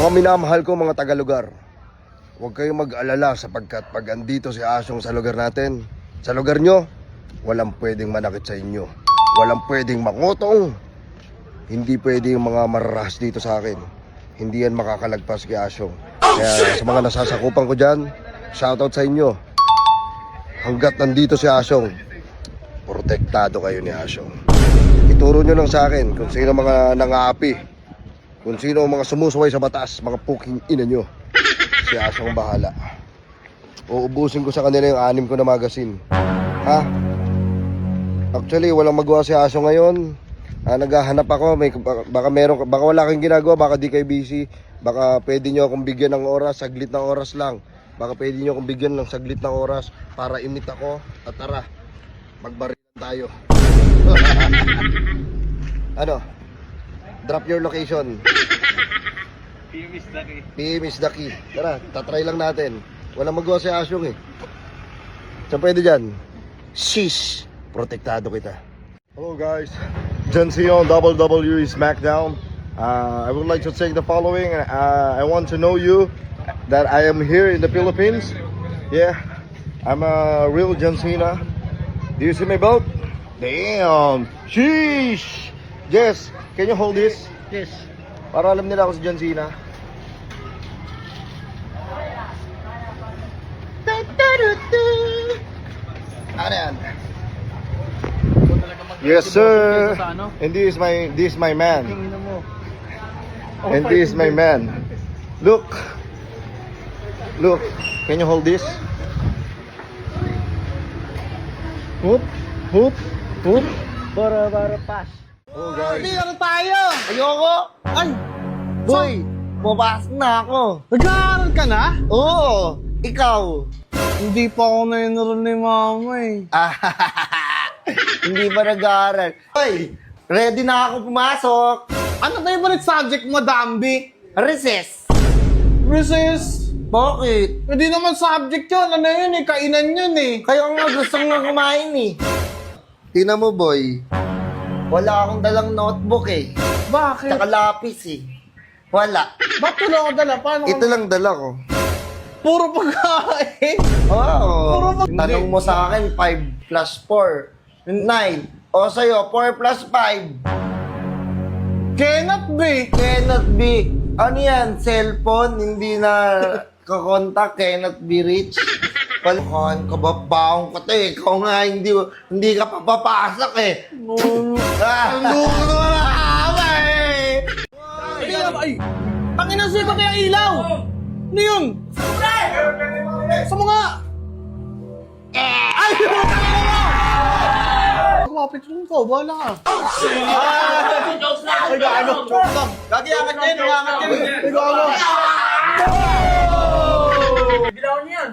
Mga minamahal ko mga taga-lugar, huwag kayong mag-alala sapagkat pag andito si Asyong sa lugar natin, sa lugar nyo, walang pwedeng manakit sa inyo. Walang pwedeng mangutong. Hindi pwedeng mga mararahas dito sa akin. Hindi yan makakalagpas kay Asyong. Kaya sa mga nasasakupan ko dyan, shoutout sa inyo. Hanggat nandito si Asyong, protektado kayo ni Asyong. Ituro nyo lang sa akin kung sino mga nangaapi, kung sino ang mga sumusuway sa batas, mga puking ina nyo. Si Asyong bahala. Uubusin ko sa kanila yung 6 ko na magasin. Ha? Actually, walang magawa si Asyong ngayon. Naghahanap ako, baka wala kang ginagawa, baka di kayo busy. Baka pwede nyo akong bigyan ng oras, saglit na oras lang. Baka pwede nyo akong bigyan ng saglit na oras para imit ako. At tara, magbarilan tayo. Ano? Drop your location. PM is the key. PM is the key. Tara, tatry lang natin. Walang magawa si Asyong eh. Saan pwede dyan? Shish! Protektado kita. Hello guys, John Cena on WWE SmackDown. I would like to say the following. I want to know you that I am here in the Philippines. Yeah, I'm a real John Cena. Do you see my belt? Damn! Sheesh! Jess, can you hold this? Yes. Para alam nila ako si John Cena. Ano yan? Yes sir. And this is my man. And this is my man. Look. Look. Can you hold this? Hoop. Hoop. Hoop. Para pass. Oh guys. Hindi, ano tayo? Ayoko! Ay! Boy, pumapasok na ako. Nag-aaral ka na? Oo! Ikaw! Hindi pa ako na-enroll ni mama eh. Hindi ba nag-aaral? Hoy! Ready na ako pumasok! Ano favorite subject mo, Dambi? Recess! Recess? Bakit? Hindi naman subject yun. Ano yun eh? Kainan yun eh. Kayo nga gusto nga kumain eh. Tingnan mo boy, wala akong dalang notebook eh. Bakit? Tsaka lapis eh. Wala. Ba't wala ako dala? Paano? Ito lang dala ko. Puro pagkain. Oo. Puro pag- Tanong mo sa akin, 5 plus 4, 9. O sa'yo, 4 plus 5. Cannot be. Cannot be. Ano yan? Cellphone? Hindi na kakontak. Cannot be reached. Palukhan ka ba? Baong ka to eh. Ikaw nga hindi ka papapasok eh. Ang luto naman ang ama eh. Ay! Tangin ang sipa kaya ilaw! Ano yun? Sa mga... Ay! Kumapit mo ko, bahala ka. Ay, gaano? Joke lang. Gagi, angat yan, angat yan. Ay, gago. Bilawan niyan.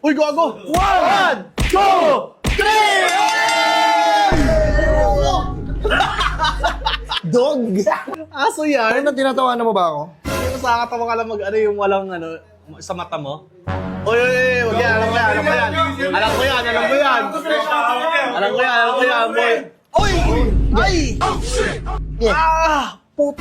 Uy, gago. 1, 2, 3! Dog! Aso yan. Ano tinatawanan mo ba ako? Hindi sa akatawa ka lang mag-ano yung walang ano, sa mata mo. Uy, wag yan, alam ko yan, alam ko yan. Alam ko yan, alam ko yan. Alam ko yan, alam ko yan, boy. Uy! Ay! Ah! Put!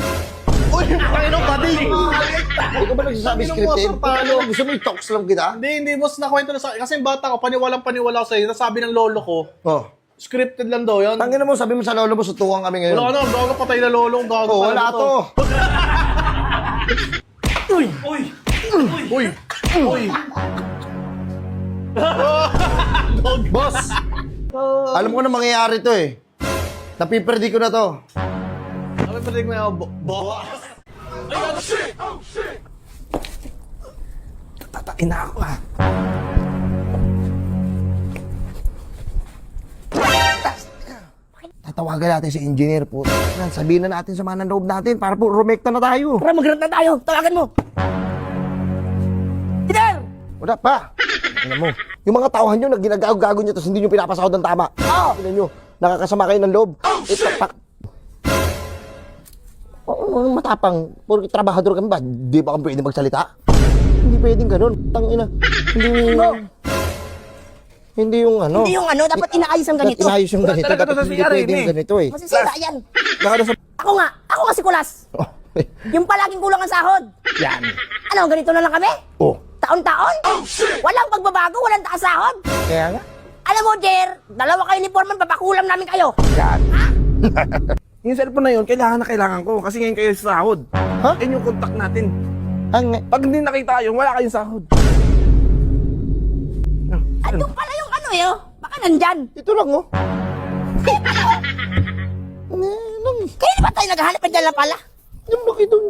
Uy! Paano ba di? Hindi ko ba nagsasabi scripted? Paano? Gusto mo i-talks lang kita? Hindi, boss, nakwento na sa kasi yung bata ko, paniwalang-paniwala ko sa'yo. Nasabi ng lolo ko, Oh. scripted lang daw yun. Tangin na mo, sabi mo sa lolo mo, sutukan kami ngayon. Wala gago patay na lolo, gago. Oh, wala talaga to. Uy! Uy! Boss! Alam ko na mangyayari to eh. Napiperdi ko na to. Ano ba rin mo boss? Tatain na ako ah. Tatawagan natin si engineer po. Sabihin na natin sa mga nanoob natin para po rumekta na tayo. Tara, mag-rant na tayo. Tawagan mo. Peter! Wala pa. Tingnan mo. Yung mga tauhan nyo, ginagago nyo, tapos hindi nyo pinapasahod ng tama. Tingnan nyo, nakakasama kayo ng loob. Matapang. Puro trabahador kami ba? Di ba kami pwede magsalita? Hindi pwedeng ganun. Tangina. Hindi yung ano. Hindi yung ano, dapat inaayos ang ganito. Inaayos yung ganito. Talaga Dapat to hindi nangyari, pwedeng eh. ganito eh. Masisira yan. Nakada sa... Ako nga si Kulas. Oh, Yung palaging kulang ang sahod. Yan. Ano, ganito na lang kami? Oh. Taon-taon? Walang pagbabago, walang taas sahod. Kaya nga. Alam mo, Jer, dalawa kayo ni Foreman, papakulam namin kayo. Yan. Yung cellphone na yun, kailangan ko. Kasi ngayon kayo sa sahod. Ha? Yan yung contact natin. Ang Pag hindi nakita kayo, wala kayong sahod. Andun pala yung ano eh, oh. Baka nandyan. ito lang oh. Kaya di ba tayo naghahanap na dyan lang pala? Yung laki doon.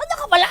Ano ka pala?